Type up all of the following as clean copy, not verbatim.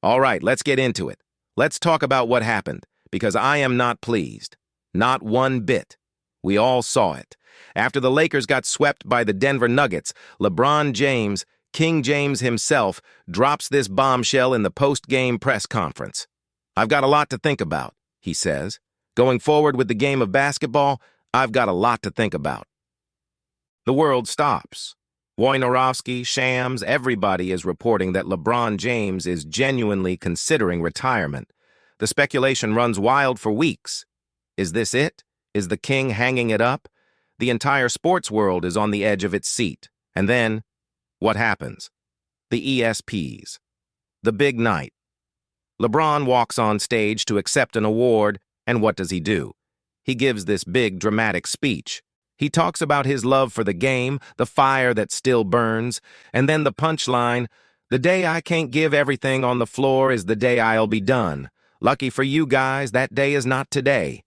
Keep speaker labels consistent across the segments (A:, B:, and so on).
A: All right, let's get into it. Let's talk about what happened, because I am not pleased. Not one bit. We all saw it. After the Lakers got swept by the Denver Nuggets, LeBron James, King James himself, drops this bombshell in the post-game press conference. "I've got a lot to think about," he says. "Going forward with the game of basketball, I've got a lot to think about." The world stops. Wojnarowski, Shams, everybody is reporting that LeBron James is genuinely considering retirement. The speculation runs wild for weeks. Is this it? Is the king hanging it up? The entire sports world is on the edge of its seat. And then, what happens? The ESPs. The big night. LeBron walks on stage to accept an award, and what does he do? He gives this big, dramatic speech. He talks about his love for the game, the fire that still burns, and then the punchline, "The day I can't give everything on the floor is the day I'll be done. Lucky for you guys, that day is not today."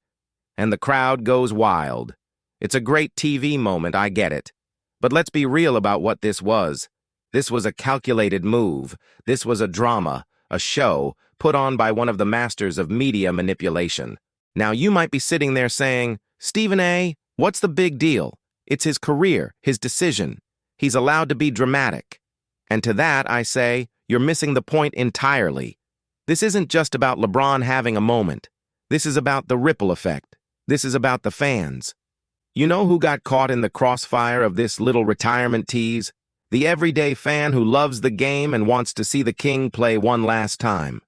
A: And the crowd goes wild. It's a great TV moment, I get it. But let's be real about what this was. This was a calculated move. This was a drama, a show, put on by one of the masters of media manipulation. Now you might be sitting there saying, "Stephen A., what's the big deal? It's his career, his decision. He's allowed to be dramatic." And to that I say, you're missing the point entirely. This isn't just about LeBron having a moment. This is about the ripple effect. This is about the fans. You know who got caught in the crossfire of this little retirement tease? The everyday fan who loves the game and wants to see the king play one last time.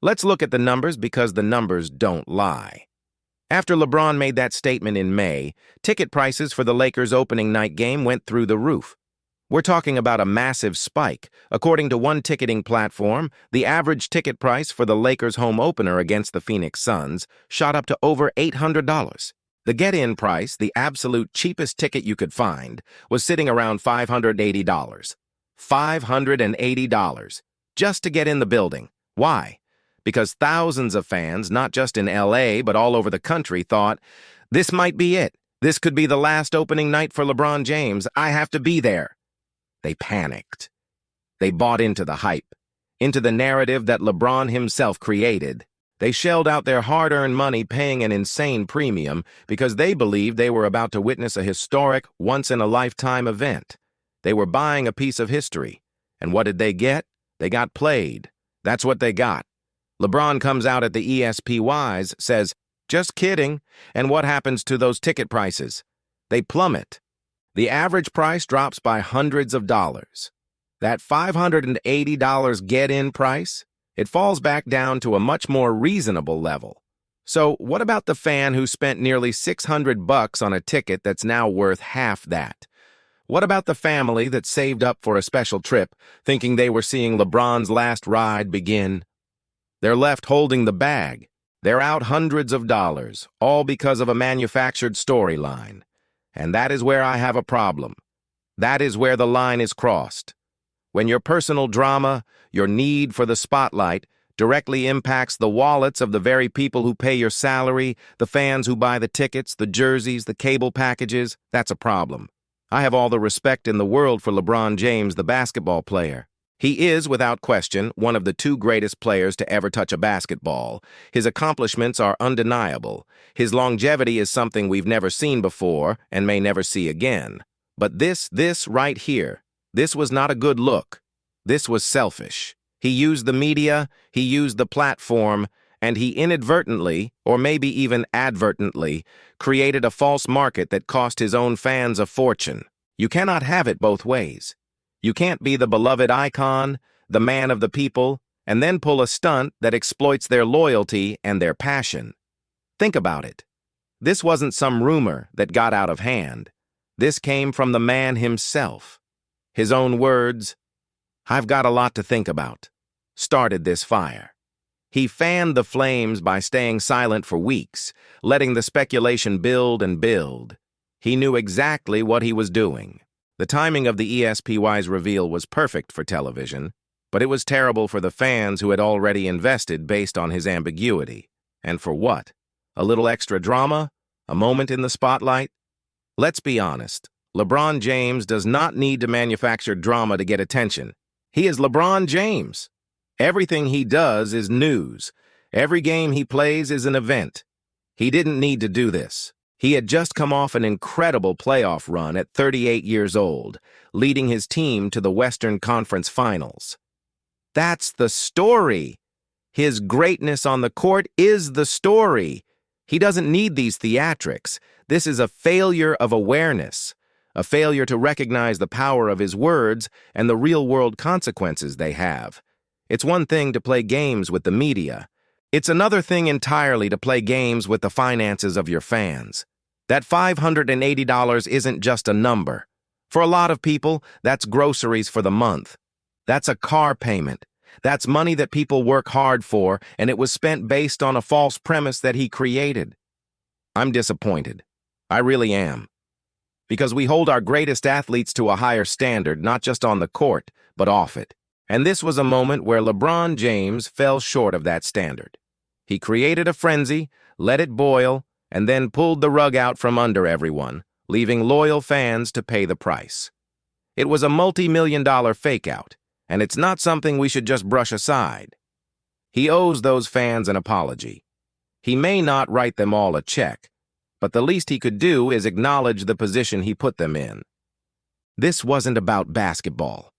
A: Let's look at the numbers because the numbers don't lie. After LeBron made that statement in May, ticket prices for the Lakers' opening night game went through the roof. We're talking about a massive spike. According to one ticketing platform, the average ticket price for the Lakers' home opener against the Phoenix Suns shot up to over $800. The get-in price, the absolute cheapest ticket you could find, was sitting around $580. $580 just to get in the building. Why? Because thousands of fans, not just in LA, but all over the country, thought, this might be it. This could be the last opening night for LeBron James. I have to be there. They panicked. They bought into the hype, into the narrative that LeBron himself created. They shelled out their hard-earned money paying an insane premium because they believed they were about to witness a historic, once-in-a-lifetime event. They were buying a piece of history. And what did they get? They got played. That's what they got. LeBron comes out at the ESPYs, says, "Just kidding," and what happens to those ticket prices? They plummet. The average price drops by hundreds of dollars. That $580 get-in price, it falls back down to a much more reasonable level. So what about the fan who spent nearly $600 on a ticket that's now worth half that? What about the family that saved up for a special trip, thinking they were seeing LeBron's last ride begin? They're left holding the bag. They're out hundreds of dollars, all because of a manufactured storyline. And that is where I have a problem. That is where the line is crossed. When your personal drama, your need for the spotlight, directly impacts the wallets of the very people who pay your salary, the fans who buy the tickets, the jerseys, the cable packages, that's a problem. I have all the respect in the world for LeBron James, the basketball player. He is, without question, one of the two greatest players to ever touch a basketball. His accomplishments are undeniable. His longevity is something we've never seen before and may never see again. But this right here, this was not a good look. This was selfish. He used the media, he used the platform, and he inadvertently, or maybe even advertently, created a false market that cost his own fans a fortune. You cannot have it both ways. You can't be the beloved icon, the man of the people, and then pull a stunt that exploits their loyalty and their passion. Think about it. This wasn't some rumor that got out of hand. This came from the man himself. His own words, "I've got a lot to think about," started this fire. He fanned the flames by staying silent for weeks, letting the speculation build and build. He knew exactly what he was doing. The timing of the ESPY's reveal was perfect for television, but it was terrible for the fans who had already invested based on his ambiguity. And for what? A little extra drama? A moment in the spotlight? Let's be honest. LeBron James does not need to manufacture drama to get attention. He is LeBron James. Everything he does is news. Every game he plays is an event. He didn't need to do this. He had just come off an incredible playoff run at 38 years old, leading his team to the Western Conference Finals. That's the story. His greatness on the court is the story. He doesn't need these theatrics. This is a failure of awareness, a failure to recognize the power of his words and the real-world consequences they have. It's one thing to play games with the media. It's another thing entirely to play games with the finances of your fans. That $580 isn't just a number. For a lot of people, that's groceries for the month. That's a car payment. That's money that people work hard for, and it was spent based on a false premise that he created. I'm disappointed. I really am. Because we hold our greatest athletes to a higher standard, not just on the court, but off it. And this was a moment where LeBron James fell short of that standard. He created a frenzy, let it boil, and then pulled the rug out from under everyone, leaving loyal fans to pay the price. It was a multi-million-dollar fake-out, and it's not something we should just brush aside. He owes those fans an apology. He may not write them all a check, but the least he could do is acknowledge the position he put them in. This wasn't about basketball.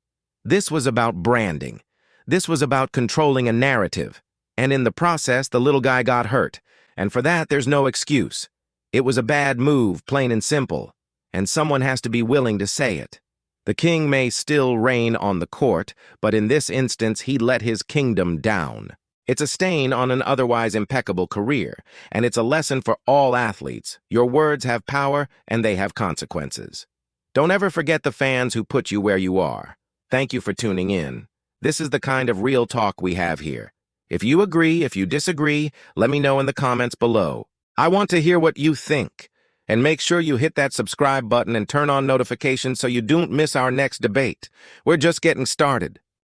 A: This was about branding. This was about controlling a narrative. And in the process, the little guy got hurt. And for that, there's no excuse. It was a bad move, plain and simple. And someone has to be willing to say it. The king may still reign on the court, but in this instance, he let his kingdom down. It's a stain on an otherwise impeccable career, and it's a lesson for all athletes. Your words have power, and they have consequences. Don't ever forget the fans who put you where you are. Thank you for tuning in. This is the kind of real talk we have here. If you agree, if you disagree, let me know in the comments below. I want to hear what you think. And make sure you hit that subscribe button and turn on notifications so you don't miss our next debate. We're just getting started.